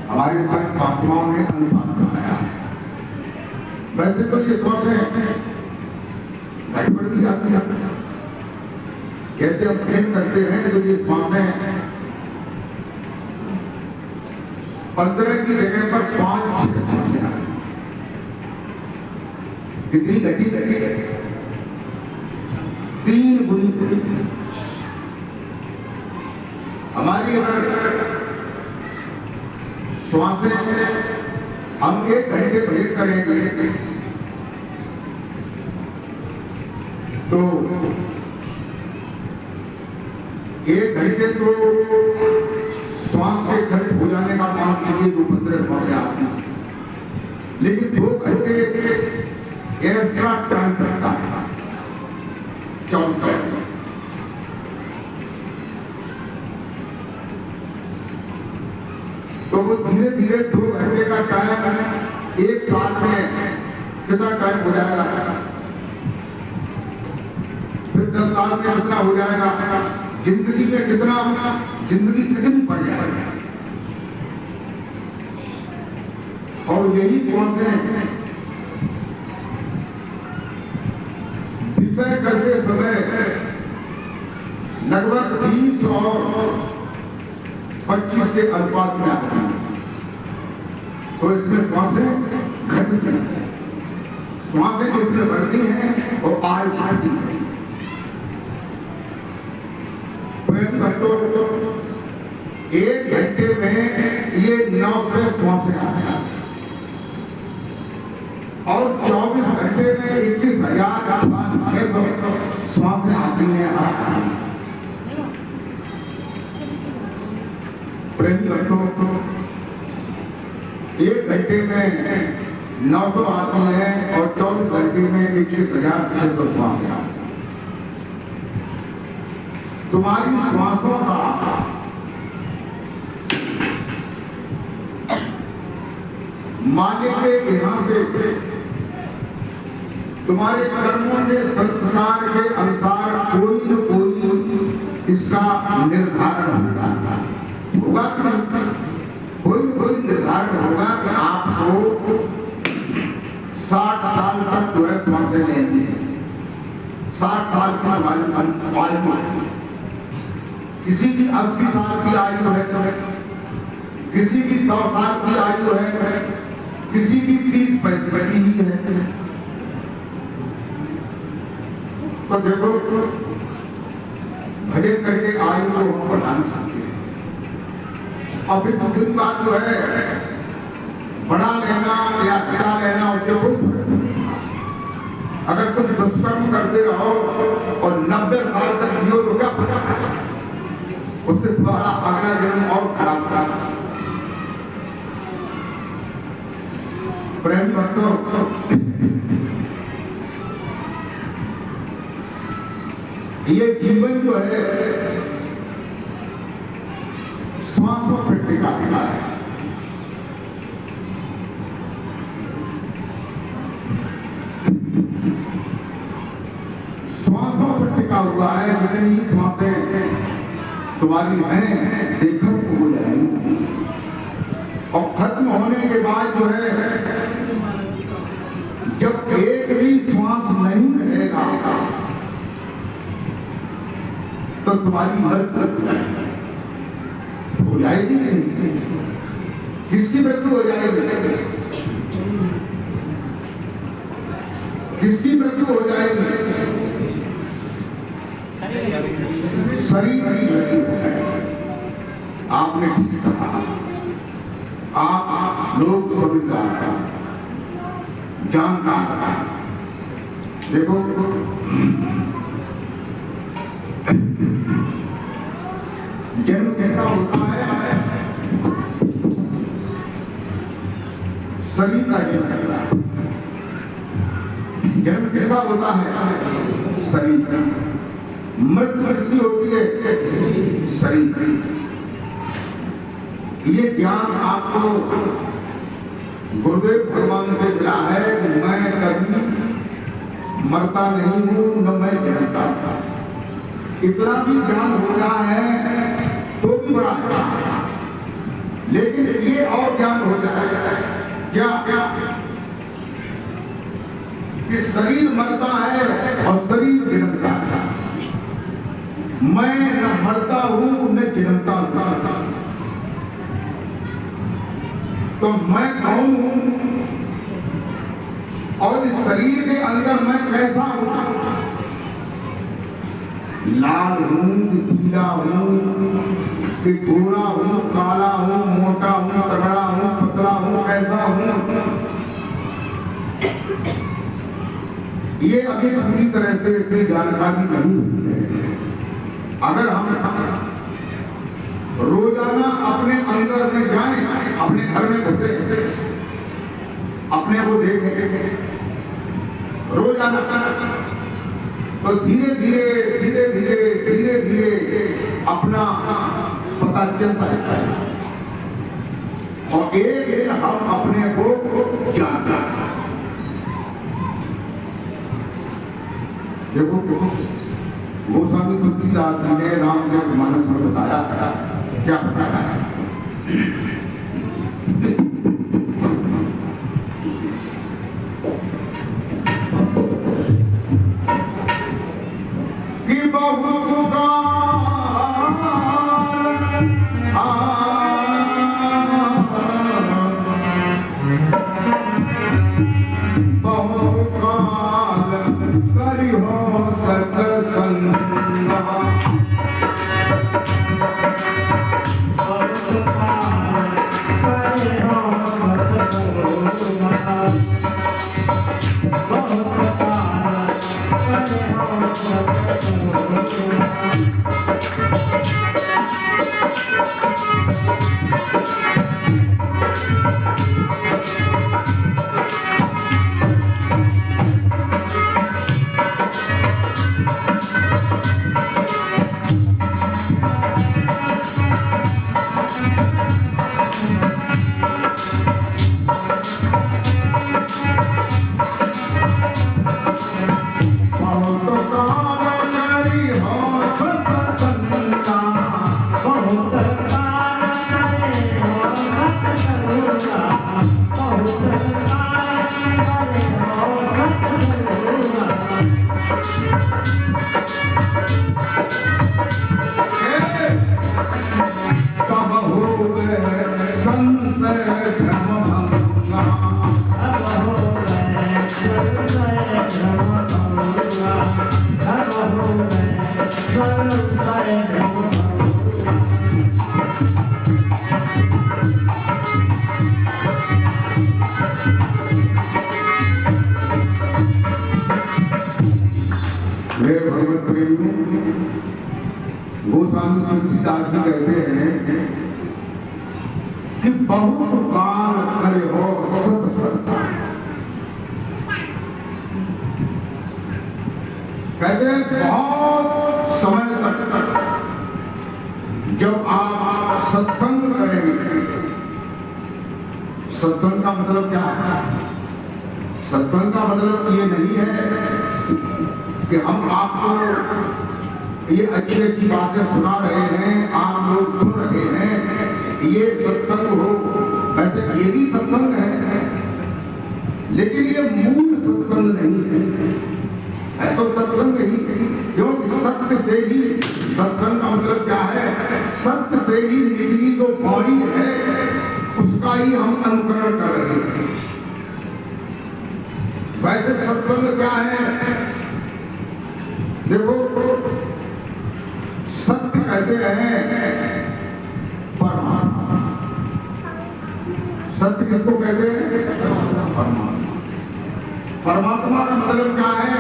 हमारे संत महात्माओं ने अनुपात बनाया। वैसे तो ये सोचें गड़बड़ भी आती है, जैसे हम खेल करते हैं तो ये सोचें 15 की जगह पर 5-6 कितनी घटी 3 गुनी। हमारी अगर श्वासें हम 1 घंटे ब्रेक करेंगे तो 1 घंटे तो श्वास के खर्च हो जाने का मान कीजिए जो 15 श्वासें आती हैं, लेकिन 2 घंटे एक्स्ट्रा टाइम लगता है 24। तो वो धीरे धीरे 2 घंटे का टाइम 1 साल में कितना टाइम हो जाएगा, फिर 10 साल में कितना हो जाएगा, जिंदगी में कितनी बढ़ जाएगी। और यही कौन से विषय करते समय लगभग 30 और 25 के अनुपात में आते हैं, तो इसमें श्वासें घटती हैं, श्वासें इसमें बढ़ती हैं और आय बढ़ती है। तो 1 घंटे में ये 900 श्वासें आती हैं और 24 घंटे में 21,600 श्वासें आती हैं। तो 1 घंटे में 900 आती हैं और 24 घंटे में 21,600 श्वासें आती हैं। तुम्हारी श्वासों का माने के यहाँ से तुम्हारे कर्मों के संस्कार के अनुसार कोई न कोई इसका निर्धारण होगा, कोई निर्धारण होगा कि आपको 60 साल तक जो है श्वासें लेनी है, 60 साल की आयु है, किसी की 80 साल की आयु है, किसी की 100 साल की आयु है, किसी की 30-35 ही है। तो देखो भजन करके आयु को हम बढ़ा नहीं सकते। और फिर दूसरी बात जो है बड़ा लेना या छोटा लेना उससे कोई फर्क नहीं। अगर तुम दुष्कर्म करते रहो और 90 साल तक जियो तो क्या फर्क है, उससे तुम्हारा अगला जन्म और खराब था। प्रेम भक्तों, ये जीवन जो है श्वासों पर टिका हुआ है। श्वासों पर टिका हुआ है। जितनी श्वासें तुम्हारी हैं देखो हो जाएंगी और खत्म होने के बाद जो है जब एक भी श्वास नहीं रहेगा तो तुम्हारी मृत्यु हो जाएगी। किसकी मृत्यु हो जाएगी, किसकी मृत्यु हो जाएगी? शरीर की मृत्यु हो जाएगी। आपने ठीक कहा, आप लोग समझदार जानकार। देखो जन्म कैसा होता है, शरीर का जन्म होता है। जन्म कैसा होता है, शरीर का। मृत्यु किसकी होती है, शरीर की। ये ज्ञान आपको गुरुदेव भगवान से मिला है कि मैं कभी मरता नहीं हूं न मैं जन्मता। इतना भी ज्ञान हो गया है तो भी बड़ा लेकिन ये और ज्ञान हो जाए क्या कि शरीर मरता है और शरीर जन्मता है। मैं न मरता हूं न जन्मता हूं, तो मैं कौन हूं और इस शरीर के अंदर मैं कैसा हूं? लाल हूं कि पीला हूं कि गोरा हूं, काला हूं, मोटा हूं, तगड़ा हूं, पतला हूं, कैसा हूं? ये अभी पूरी तरह से इसकी जानकारी नहीं हुई है। अगर हम रोजाना अपने अंदर में जाएं, अपने घर में घुसे, अपने को देखें रोजाना, तो धीरे धीरे अपना पता चलता है और एक हम अपने को जानता है। देखो गोस्वामी तुलसीदास जी ने रामचरित मानस में बताया क्या बताया है कि बहुत गोस्वामी तुलसीदास जी कहते हैं कि बहुत काल करे हो कहते हैं बहुत समय तक जब आप सत्संग करेंगे। सत्संग का मतलब क्या है? सत्संग का मतलब ये नहीं है कि हम आपको ये अच्छी अच्छी बातें सुना रहे हैं, आप लोग सुन रहे हैं, ये सत्संग हो। वैसे ये भी सत्संग है, लेकिन ये मूल सत्संग नहीं है तो सत्संग ही, क्योंकि सत्य से ही, सत्संग का मतलब क्या है? सत्य से ही निकली जो बॉडी है उसका ही हम अनुकरण कर रहे हैं। वैसे सत्संग क्या है? देखो सत्य कहते हैं परमात्मा। सत्य किसको कहते हैं? परमात्मा। परमात्मा का मतलब क्या है?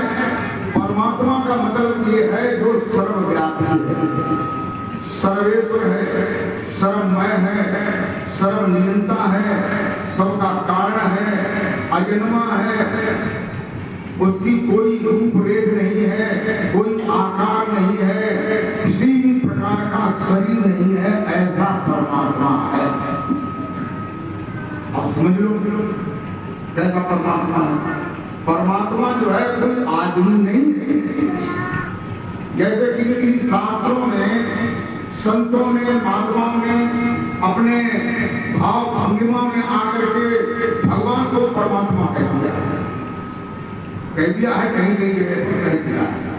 परमात्मा का मतलब ये है जो सर्वव्यापी है, सर्वेश्वर है, सर्वमय है, सर्वनियंता है, सबका कारण है, अजन्मा है, उसकी कोई रूपरेख नहीं है, कोई आकार नहीं है, किसी भी प्रकार का शरीर नहीं है, ऐसा परमात्मा है। अब समझ लो कैसा परमात्मा है। परमात्मा जो है कोई आदमी नहीं है। जैसे कि शास्त्रों में, संतों ने, महात्माओं ने अपने भाव भंगिमा में आकर के भगवान को परमात्मा कह दिया है, कहीं कहीं कह दिया है,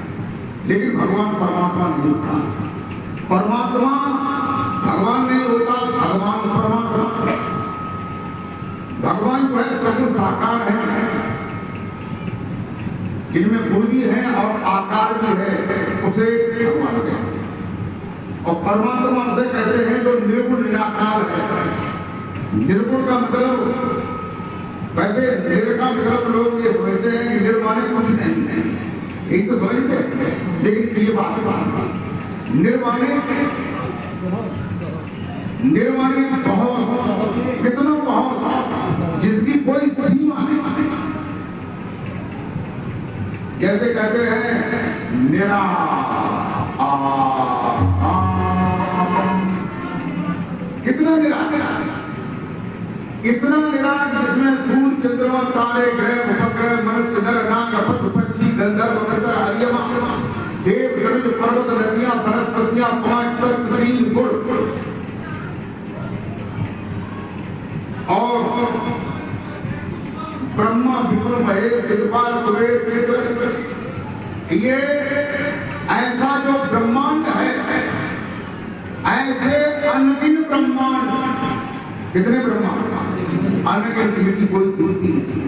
लेकिन भगवान परमात्मा नहीं था। परमात्मा भगवान नहीं होता, भगवान परमात्मा। भगवान जो है सगुण साकार है, जिनमें गुण भी है और आकार भी है, उसे भगवान कहते हैं। और परमात्मा उसे कहते हैं जो निर्गुण निराकार है। निर्गुण का मतलब, वैसे निर् का मतलब लोग ये समझते हैं कि निर्माने कुछ नहीं है, एक तो समझते हैं, लेकिन ये बात निर्माने बहुत, कितना बहुत, जिसकी कोई सीमा नहीं। जैसे कहते हैं निरा कितना निरा, इतना निरा जिसमें सूर्य चंद्रमा तारे ग्रह उपग्रह मनुष्य नर नाग पशु पक्षी गंधर्व नर आर्यमा देव गणित पर्वत नदियां वनस्पतियां 5 तत्व 3 गुण और ब्रह्मा विष्णु महेश दिक्पाल कुबेर, ये ऐसा जो ब्रह्मांड है, ऐसे अनगिन ब्रह्मांड, कितने ब्रह्मांड, अनगिन की कोई गिनती नहीं।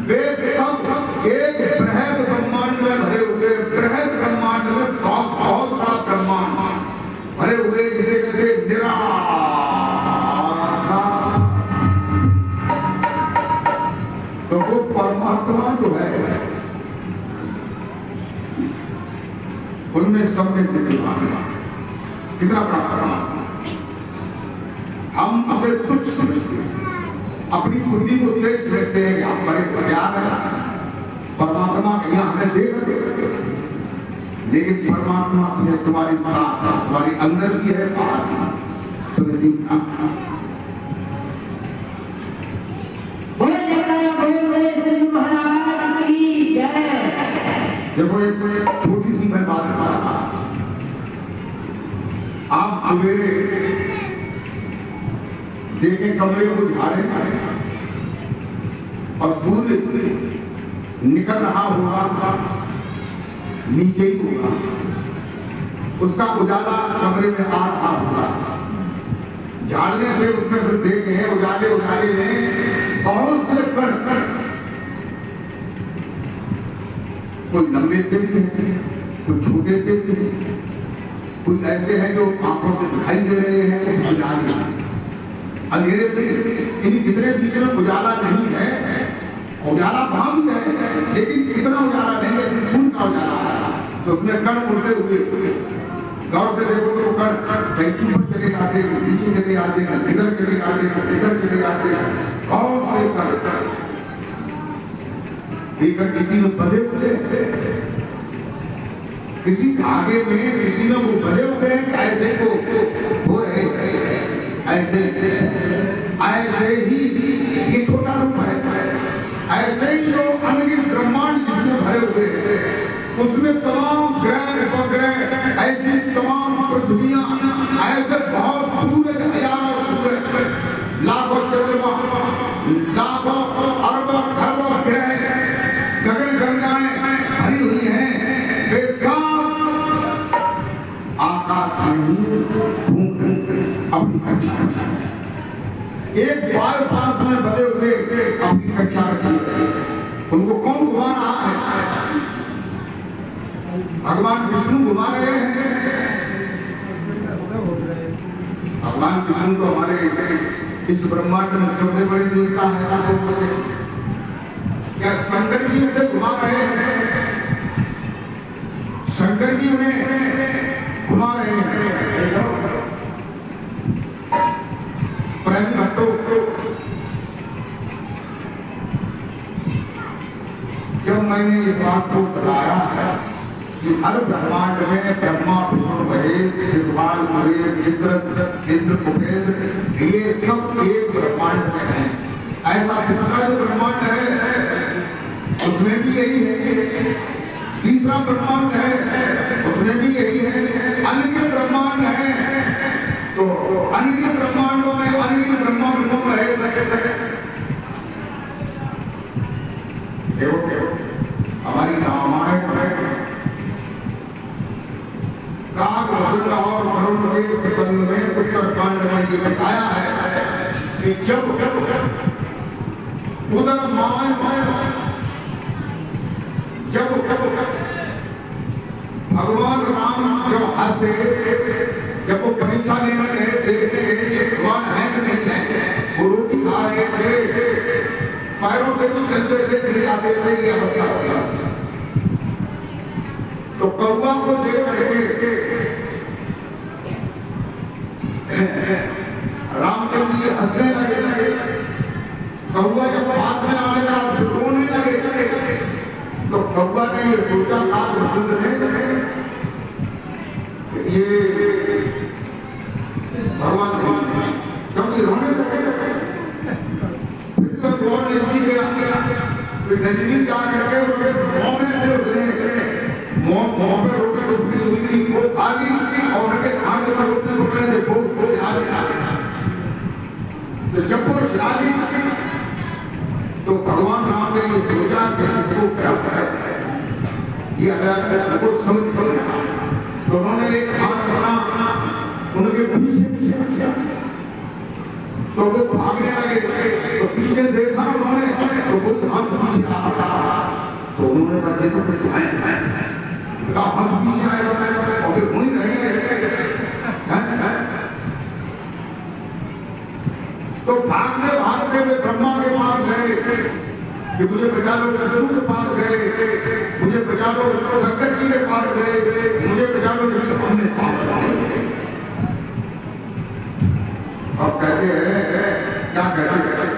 वे सब एक बृहद ब्रह्मांड में भरे हुए, बृहद ब्रह्मांड में बहुत बड़ा ब्रह्मांड भरे हुए, जिसे कहते निराकार। तो वो परमात्मा जो है उनमें सब में विद्यमान, कितना बड़ा परमात्मा। हम उसे तुच्छ समझते हैं, अपनी बुद्धि को तेज समझते हैं, आप बड़े प्यार है परमात्मा यहाँ हमें देख, लेकिन परमात्मा तुम्हें तुम्हारे साथ, तुम्हारे अंदर भी है, बाहर तुम्हें दिखा। देखो एक छोटी सी मैं बात बता रहा, आप सवेरे देखे कमरे को झाड़े और सूर्य निकल रहा होगा, नीचे ही होगा, उसका उजाला कमरे में आ रहा होगा, झाड़ने से उसमें फिर देखे हैं उजाले में बहुत से कण, कोई लंबे से भी हैं, कोई छोटे से भी हैं, कुछ ऐसे हैं जो आंखों से दिखाई दे रहे हैं, कुछ उजाले अंधेरे से, इन कितने बीच में उजाला नहीं है, उजाला वहां भी है, लेकिन इतना उजाला नहीं है, खून का उजाला है, तो उसमें कण उड़ते हुए गौर से देखो तो कण कहीं ऊपर चले जाते, नीचे चले जाते, इधर चले जाते, इधर चले जाते, बहुत से कण एक किसी में बधे हुए, किसी धागे में किसी में वो बधे हुए हैं, ऐसे को हो रहे ऐसे ही ये छोटा रूप है, ऐसे ही जो अनगिन ब्रह्मांड जिसमें भरे हुए हैं, उसमें तमाम ग्रह उपग्रह, ऐसी तमाम पृथ्वियां, ऐसे बहुत सूरज, हजारों सूरज, लाखों चंद्रमा, लाखों अरबों खरबों ग्रह, गगन गंगाएं भरी हुई हैं, वे सब आकाश में अपनी कक्षा रखी, एक बार पास में बदे हुए अपनी कक्षा रखी, उनको कौन घुमा रहा है? भगवान विष्णु घुमा रहे हैं। भगवान विष्णु तो हमारे इस ब्रह्मांड में सबसे बड़ी देवता है, क्या शंकर जी उसे घुमा रहे हैं? शंकर जी उन्हें घुमा रहे हैं। प्रेम भक्तों, जब मैंने इस बात को बताया है कि हर ब्रह्मांड में ब्रह्मा विष्णु महेश दिक्पाल कुबेर इंद्र कुबेर, ये सब एक ब्रह्मांड में है। ऐसा दूसरा जो ब्रह्मांड है उसमें भी यही है, तीसरा ब्रह्मांड है उसमें भी यही है, अनगिनत ब्रह्मांड है। तो अनगिनत ब्रह्मांडों में अनगिनत कांड में ये बताया है कि जब उधर जब भगवान राम जब हंसे, जब वो परीक्षा लेने गए देखने गए भगवान है कि नहीं है, वो रोटी खा रहे थे, पैरों से तो चलते थे गिर जाते थे, ये अवस्था होगा। तो कौवा को देख करके रामचंद्र जी हंसने लगे। कौवा जब हाथ में आने लगा तो रोने लगे। तो कौवा ने ये सोचा था ये भगवान क्योंकि रोने लगे। फिर तो भगवान नजदीक गया, फिर नजदीक जा करके उसके मुंह में से उसने मुंह पे रोटी टुकड़ी हुई थी वो खा ली और उनके खाने का रोटी टुकड़े थे वो खिला दिया। तो जब वो खिला दी तो भगवान राम ने ये सोचा कि इसको क्या है, ये अगर कुछ समझ तो उन्होंने एक हाथ बना उनके पीछे किया तो वो भागने लगे। तो पीछे देखा उन्होंने तो वो हाथ पीछे आ रहा, तो उन्होंने बच्चे तो फिर हम पीछे आए और फिर वहीं रहेंगे। तो भागते भागते वे ब्रह्मा के पास गए कि मुझे बचा लो, विष्णु के पास गए मुझे बचा लो, शंकर जी के पास गए मुझे बचा लो, जिसको हमने साथ। अब कहते हैं क्या कहते हैं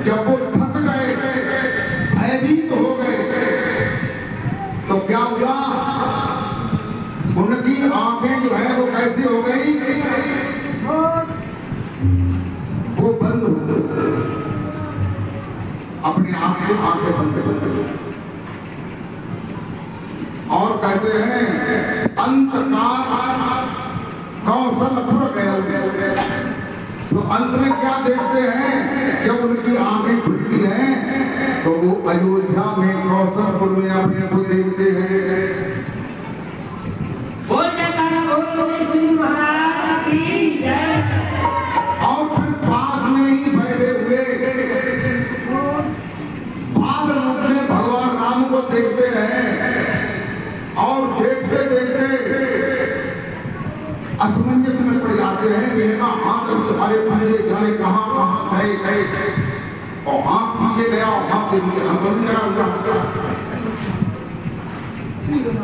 जब वो थक गए, भयभीत हो गए, तो क्या हुआ? उनकी आंखें जो है वो कैसी हो गई? वो बंद हो गई, अपने आप से आंखें बंद हो गई। और कहते हैं अंतकाल कौशलपुर गए, तो अंत में क्या देखते हैं, जब उनकी आंखें खुलती हैं तो वो अयोध्या में कौशलपुर में अपने को देखते हैं। और फिर पास में ही बैठे हुए बाल रूप में भगवान राम को देखते हैं और देखते देखते असमंजस में पड़ जाते हैं कि हाथ हमारे पंजे जाने कहां कहां गए और हाथ पीछे गया और हाथ के पीछे हम गया हुआ।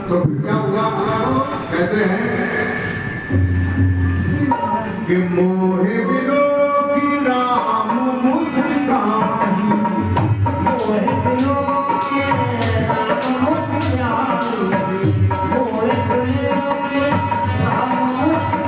तो फिर क्या हुआ, कहते हैं कि मोहे बिलो की राम मुस्कान, मोहे बिलो की राम मुस्कान, मोहे बिलो की राम मुस्कान।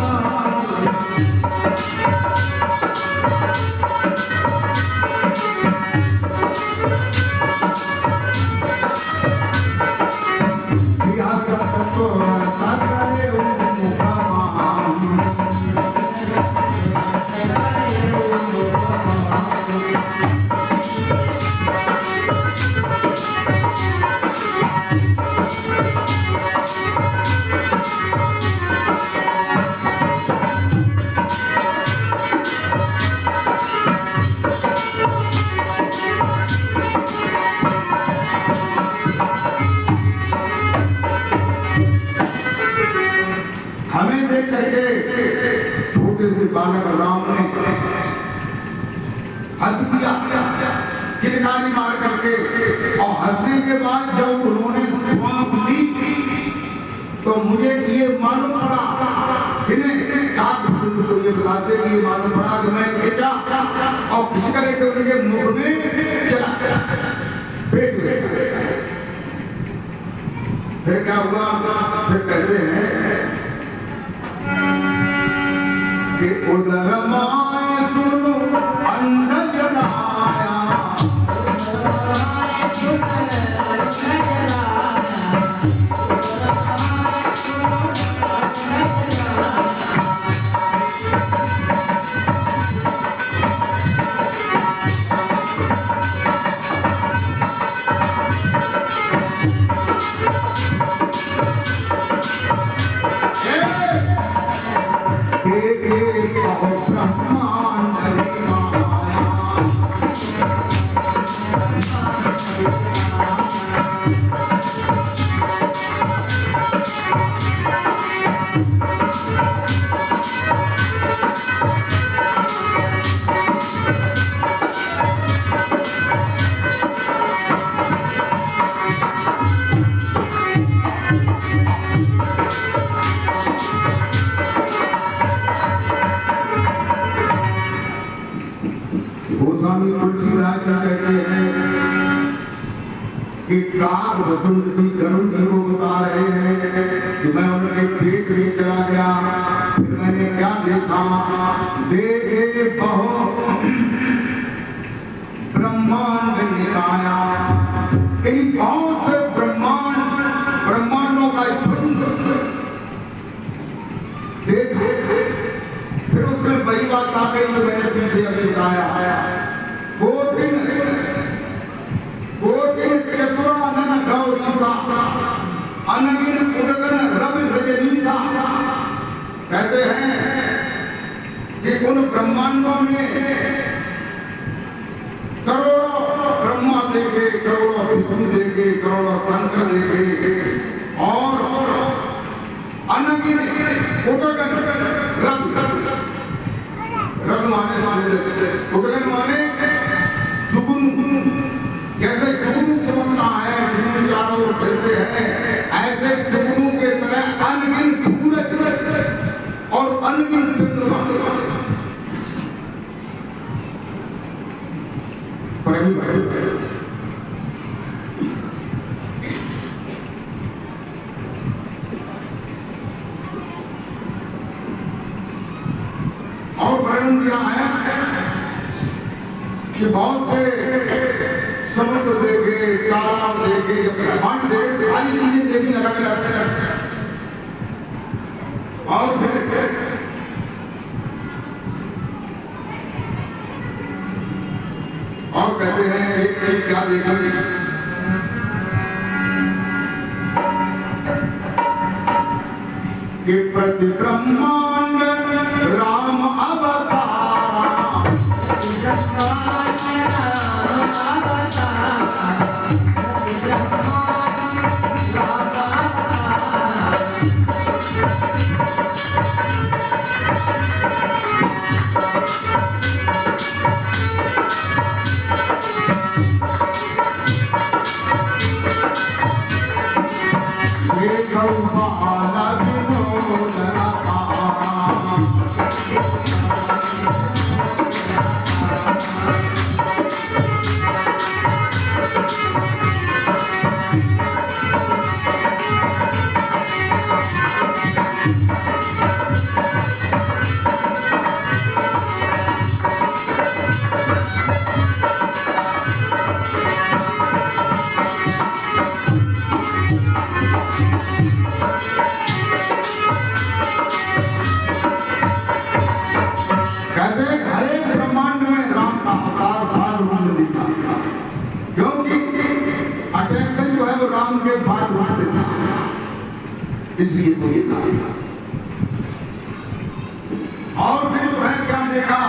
हमें देख करके छोटे से बालक राम ने हंस दिया, किलकारी मार करके, और हंसने के बाद जब उन्होंने श्वास ली तो मुझे ये मालूम पड़ा, जिन्हें को ये बताते कि ये मालूम पड़ा कि मैं खींचा और खींच करके उनके मुख में चला पेट में। फिर क्या हुआ, फिर कहते हैं कि उदर माय सुनो अन्न जलाया, गोस्वामी तुलसीदास कहते हैं कि काग वसुंधरी गरुड़ जी को बता रहे हैं कि मैं उनके पेट में चला गया, फिर मैंने क्या देखा, देखे बहु ब्रह्मांड निकाया, इन बहुत से ब्रह्मांडों का झुंड देख। फिर उसमें वही बात आ गई जो मैंने पीछे अभी बताया, वो दिन चतुरानन गौरीसा अनगिन उदगन रवि रजनीसा। कहते हैं कि उन ब्रह्मांडों में करोड़ों ब्रह्मा देखे, करोड़ों विष्णु देखे, करोड़ों शंकर देखे, और अनगिन उदगन रग माने उदगन माने जुगनू, जैसे जुगनू चमकता है, जुगनू चारों ओर फिरते हैं, ऐसे जुगनू के तरह अनगिन सूरज और अनगिन चंद्रमा और वर्णन किया है कि बहुत से समुद्र देखे, तालाब देखे, ब्रह्मांड देखे, सारी चीजें देखी अलग अलग। और फिर कहते हैं क्या देखा कि प्रति ब्रह्मांड राम अवतारा, इसलिए तो ये था। और फिर जो है क्या देखा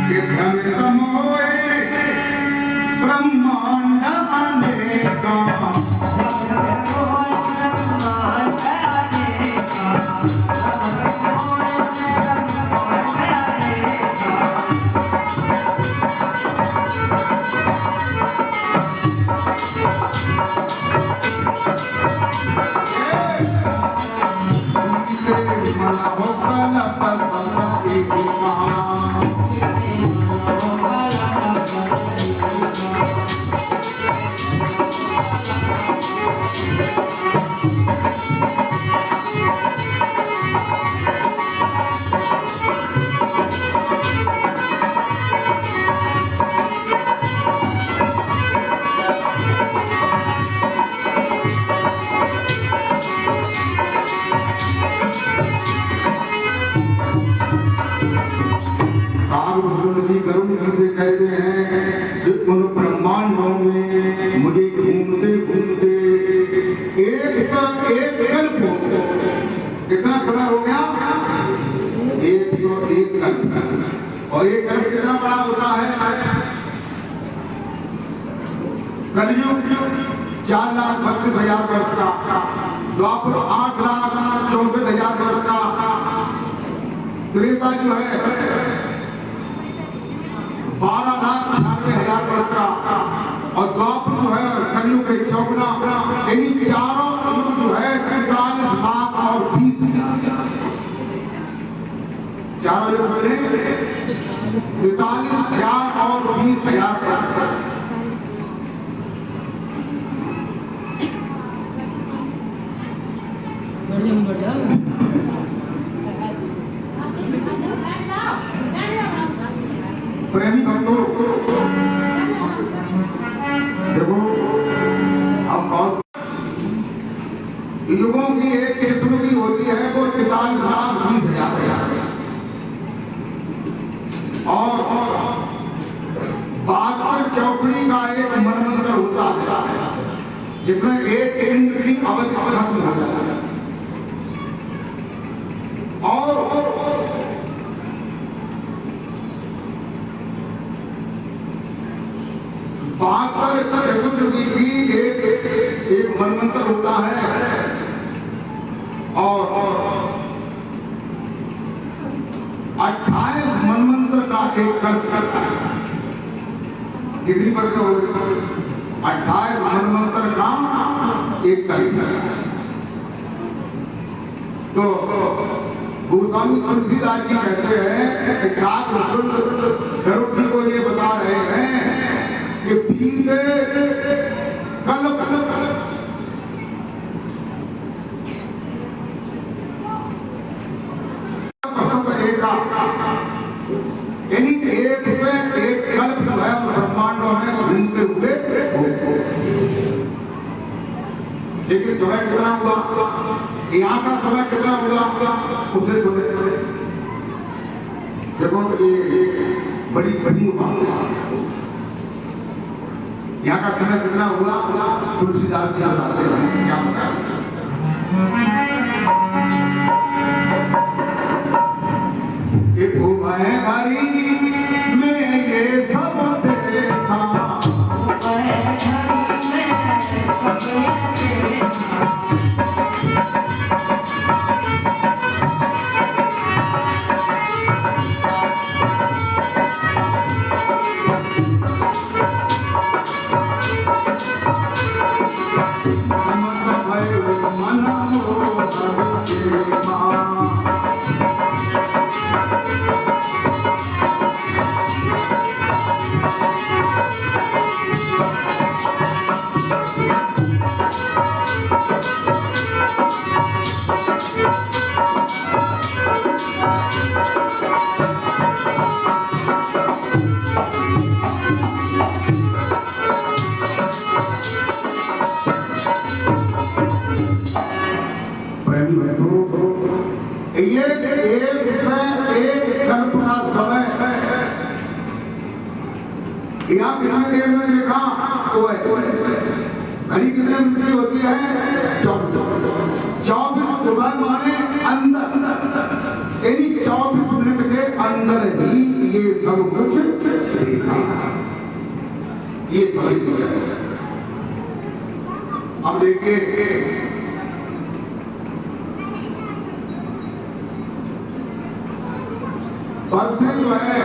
कि भ्रमित मोहे ब्रह्मांड अनेका, से कहते हैं कि उन ब्रह्मांडों में मुझे घूमते घूमते एक कल्प कितना समय हो गया, 101 कल्प। और एक कल्प कितना बड़ा होता है, कलयुग 4,32,000 वर्ष का, द्वापर 8,64,000 वर्ष का, त्रेता जो है 12,98,000 वर्ष का, और द्वापर जो है कलयुग के 54, यानी चारों युग जो है 43 लाख और 20,000। चारों युग बोले 43,000 और 20,000 वर्ष। प्रेमी भक्तों, देखो हम बहुत युगों की एक त्रिपुटी होती है, वो 43,20,000 और 72 चौकड़ी का एक मनमंत्र होता है, जिसमें एक इंद्र की अवधि खत्म हो जाता है। और चतुर्युगी की एक मनमंत्र होता है, और 28 मनमंत्र का एक कल्प करता है। कितनी वर्ष हो गई? 28 मनमंत्र का एक कल्प करता है। तो गोस्वामी तुलसीदास जी कहते हैं कि गरुड़ जी को ये बता रहे हैं कि बीते कल्प यानी एक से एक कल्प जो है ब्रह्मांडों में घूमते हुए लेकिन समय कितना हुआ, यहाँ का समय कितना हुआ उसे सुने। देखो ये बड़ी बड़ी यहाँ का समय कितना हुआ, तुलसीदास जी बताते हैं क्या बता। घरी में ये सब देखा, यहाँ कितने देर में देखा तो घड़ी कितने मिनट की होती है, 24 दुबई माने अंदर, यानी 24 मिनट के अंदर ही ये सब कुछ देखा, ये सही है। अब देखिए बरसें जो है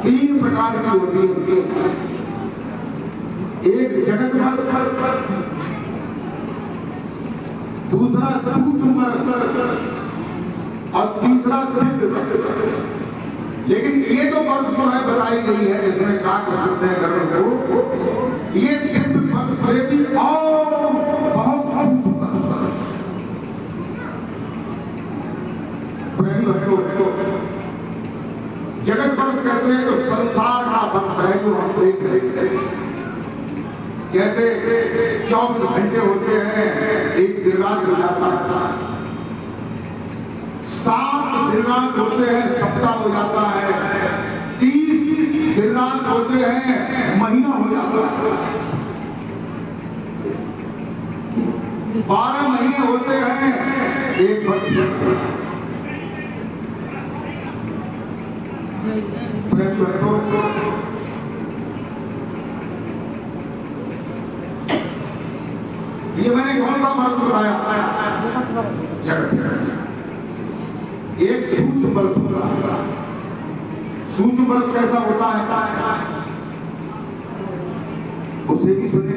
3 प्रकार की होती है। एक जगत बरस, दूसरा सूक्ष्म बरस और तीसरा सिद्ध बरस। लेकिन ये जो बरस जो है बताई गई है, जिसमें काट सकते हैं गर्भ को, ये सिद्ध बरस से भी और बहुत सूक्ष्म बरस। जगत बरस कहते हैं जो संसार का बरस है, जो हम देख रहे हैं। जैसे 24 घंटे होते हैं, एक दिन रात हो जाता है, 7 दिन रात होते हैं, सप्ताह हो जाता है, 30 दिन रात होते हैं, महीना हो जाता है, 12 महीने होते हैं, एक वर्ष। ये मैंने कौन सा बरस बताया, जगत। एक सूक्ष्म बरस होता है। सूक्ष्म बरस कैसा होता है, उसे भी सुने।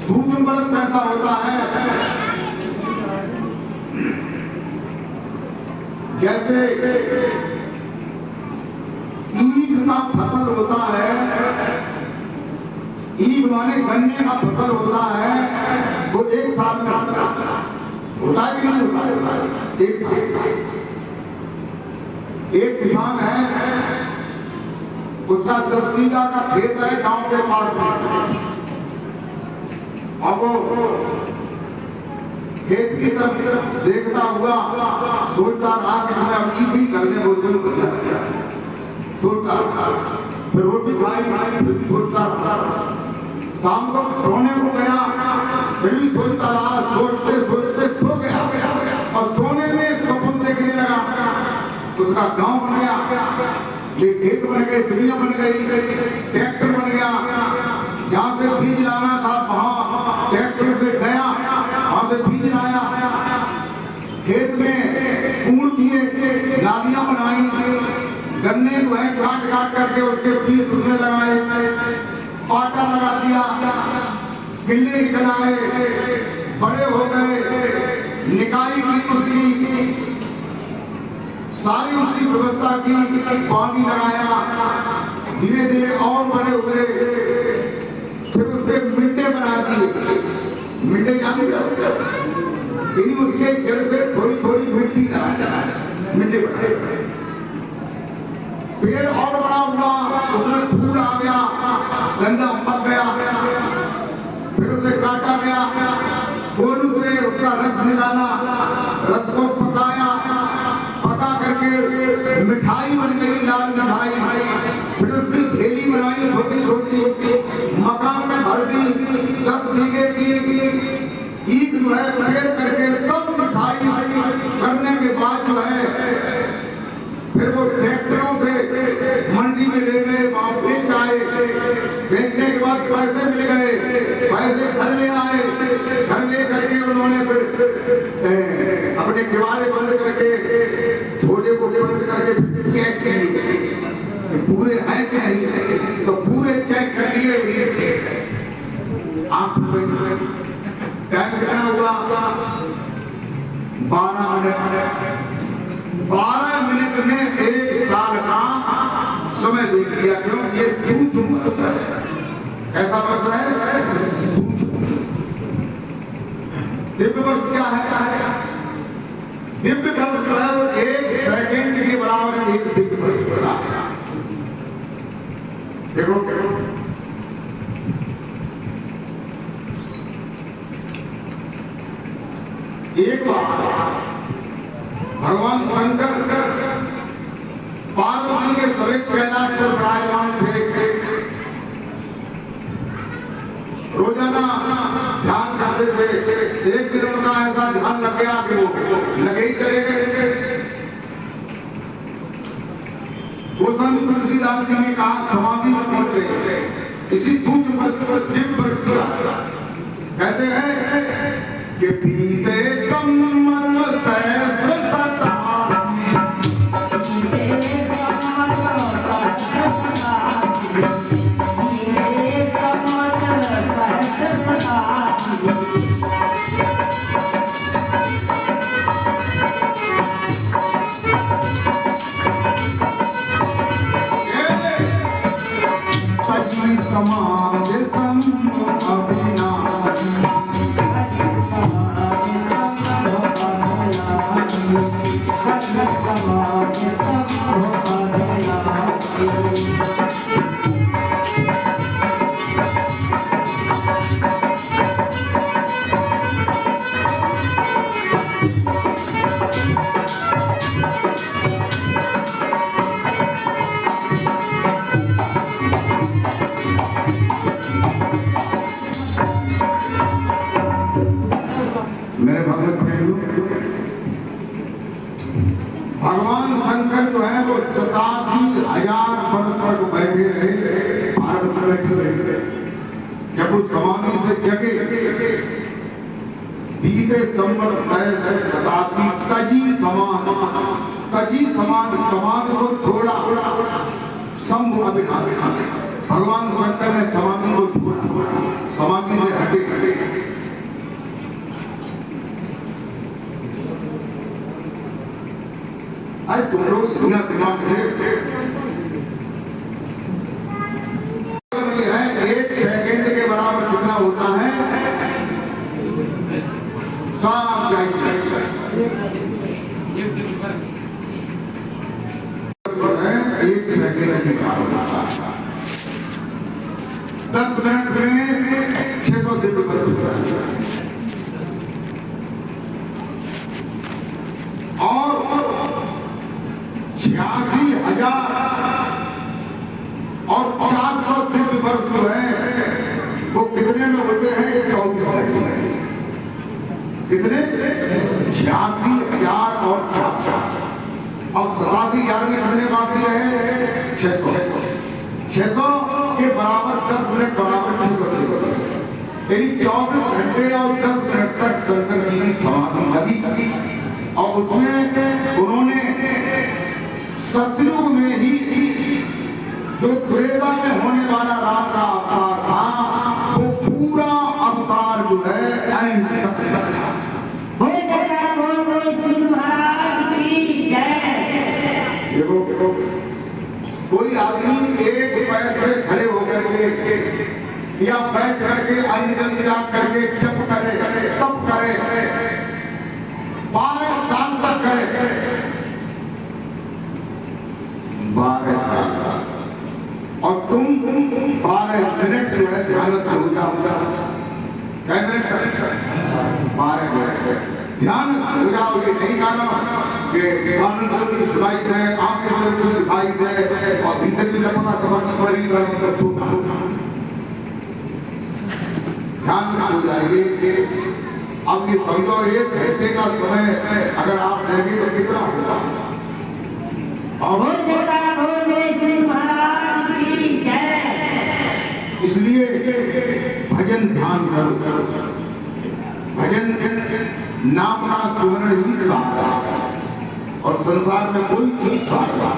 सूक्ष्म बरस कैसा होता है, जैसे ईख का फसल होता है, ईख माने गन्ने का फसल होता है, वो एक साल में होता है कि नहीं होता है, एक साल। एक किसान है, उसका 10 बीघा का खेत है गांव के पास में, और वो खेत की तरफ देखता हुआ सोचता रहा कि मैं अब भी करने बोलते सोचता, फिर रोटी खाई, फिर सोचता रहा। शाम को सोने को गया, फिर भी सोचता रहा, सोचते सोचते सो गया, और सोने में स्वप्न देखने लगा। उसका गांव बन गया, ये खेत बन गए, दुनिया बन गई, ट्रैक्टर बन गया, जहाँ से बीज लाना था वहां ट्रैक्टर से गया, वहां से बीज लाया, खेत में कूड़ किए, नालियां बनाई, गन्ने जो है काट काट करके उसके बीज उसमें लगाए, पाटा लगा दिया, गिल्ले निकल आए, बड़े हो गए, निकाई की उसकी सारी उसकी व्यवस्था की, पानी लगाया, धीरे धीरे और बड़े हुए, फिर उसके मिट्टे बना दिए। मिट्टे जानते हो, उसके जड़ से थोड़ी थोड़ी मिट्टी मिट्टी बनाए, पेड़ पेड़ और बड़ा हुआ, उसमें फूल आ गया, गंजा पक गया, फिर उसे काटा गया, गोलू से उसका रस निकाला, रस को पकाया, पका करके मिठाई बन गई, लाल मिठाई। फिर उसकी थैली बनाई छोटी छोटी, मकान में भर दी, 10 बीघे की ईद जो है प्रेयर करके सब मिठाई करने के बाद जो है फिर वो ट्रैक्टरों से मंडी में ले गए, वहां बेच आए, बेचने के बाद पैसे मिल गए, पैसे घर ले आए, घर ले करके उन्होंने फिर अपने किवाड़े बंद करके, छोटे कोटे बंद करके चेक किए पूरे हैं कि नहीं है, तो पूरे चेक कर लिए। आप टाइम कितना हुआ? 12 मिनट। 12 मिनट में 1 साल का समय दे दिया। क्यों? ये सूक्ष्म वर्ष है। ऐसा वर्ष है दिव्य वर्ष क्या है? दिव्य वर्ष जो है वो 1 सेकंड के बराबर एक दिव्य वर्ष बना। देखो एक बार भगवान शंकर पार्वती के सभी कैलाश पर विराजमान थे, रोजाना ध्यान करते थे। एक दिन उनका ऐसा ध्यान लग गया कि वो लगे ही चले गए। गोस्वामी तुलसीदास जी ने कहा समाधि में पहुंच गए। इसी सूक्ष्म वर्ष पर दिव्य वर्ष कहते हैं कि बीते सम्मत सहस्र शतम् भगवान शंकर जो है वो 87,000 वर्ष तक बैठे रहे, पार्वती बैठे रहे। जब उस समाधि से जगे बीते संवत 87 तजी समाधि को छोड़ा। शंभु अभिनाभ भगवान शंकर ने समाधि को छोड़ा, समाधि से हटे। अरे तुम लोग दुनिया दिमाग है 1 सेकंड के बराबर कितना होता है? साफ जाएंगे 1 सेकंड के बराबर 10 मिनट में 600 दिन और 86,000 और 400 दिव्य वर्ष जो है वो कितने में होते हैं? 24 में। कितने? 86,000 और 400। अब 87,000 में कितने बाकी रहे? 600 के बराबर 10 मिनट बराबर 600, यानी 24 घंटे और 10 मिनट तक शंकर जी ने समाधि की। और उसमें उन्होंने सतयुग में ही जो त्रेता में होने वाला राम का अवतार था वो पूरा अवतार जो है देखो कोई आदमी एक पैर से खड़े होकर के या बैठ करके अंजन जाग करके जप करे, तप करे, 12 साल तक करे, 12 साल और तुम 12 मिनट जो है ध्यान से हो जाओगे। क्या मिनट? 12 मिनट ध्यान हो जाओगे। नहीं गाना कि कान से भी सुनाई दे, आंखें से भी दिखाई दे और भीतर भी लपटा समझ पड़ी करो तो सुना। ध्यान से हो जाएगी। अब ये समझो 1 घंटे का समय अगर आप लेंगे तो कितना होगा? इसलिए भजन ध्यान करो। भजन नाम का सुमरण ही सहारा और संसार में कोई चीज सहारा।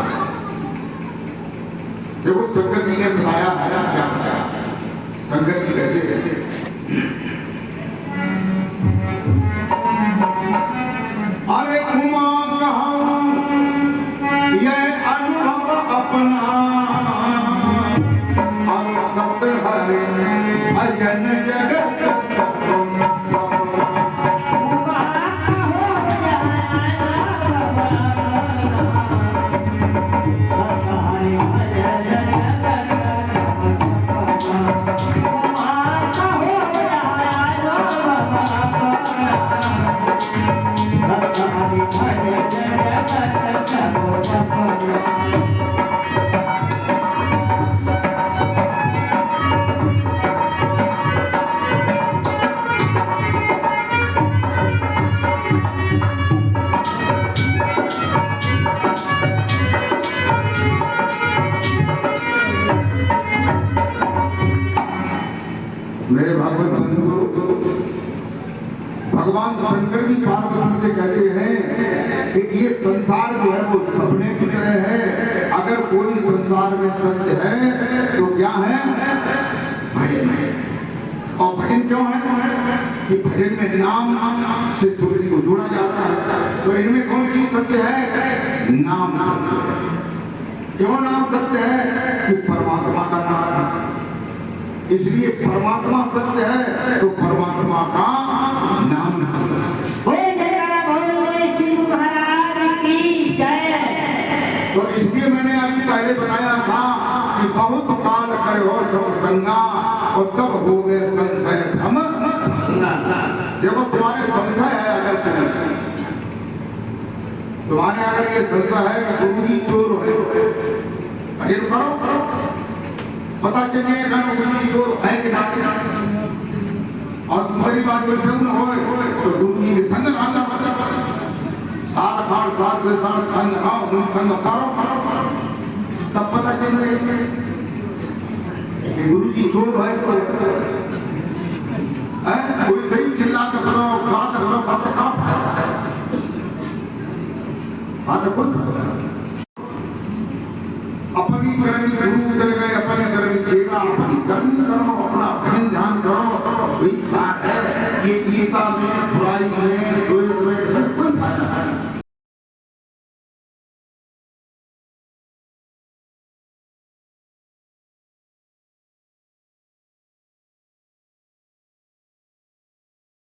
देखो शंकर जी ने बताया है क्या बताया? शंकर जी कहते हैं अरे उमा कहूं यह अनुभव अपना और सत हरे भजन जगत मेरे भागवत बंधु, भगवान शंकर भी पार्वती से कहते हैं कि ये संसार जो है वो सपने की तरह है। अगर कोई संसार में सत्य है तो क्या है? भजन है। और भजन क्यों है? कि भजन में नाम से सूर्य को जोड़ा जाता है। तो इनमें कौन सी सत्य है? नाम सत्य है। क्यों नाम सत्य है? कि परमात्मा का नाम। इसलिए परमात्मा सत्य है तो परमात्मा का नाम सत्य है। तो इसलिए मैंने अभी पहले बताया था कि बहुत काल करो सब संगा और तब हो गए संशय भ्रम। देखो तुम्हारे संशय है, अगर तुम्हारे अगर ये संशय है कि गुरु जी चोर है, भजन करो पता चलिए गुरु जी चोर है कि नहीं। और दूसरी बात वैसे न हो तो गुरु जी के संग रहना, साल से साल संग आओ, संग करो, तब पता चले कि गुरु जी चोर है। कोई सही चिल्लाते करो, बात करो, बात कुछ अपनी करनी गुरु उतर गए, अपने करनी चेला, अपनी करनी करो, अपना भजन ध्यान करो।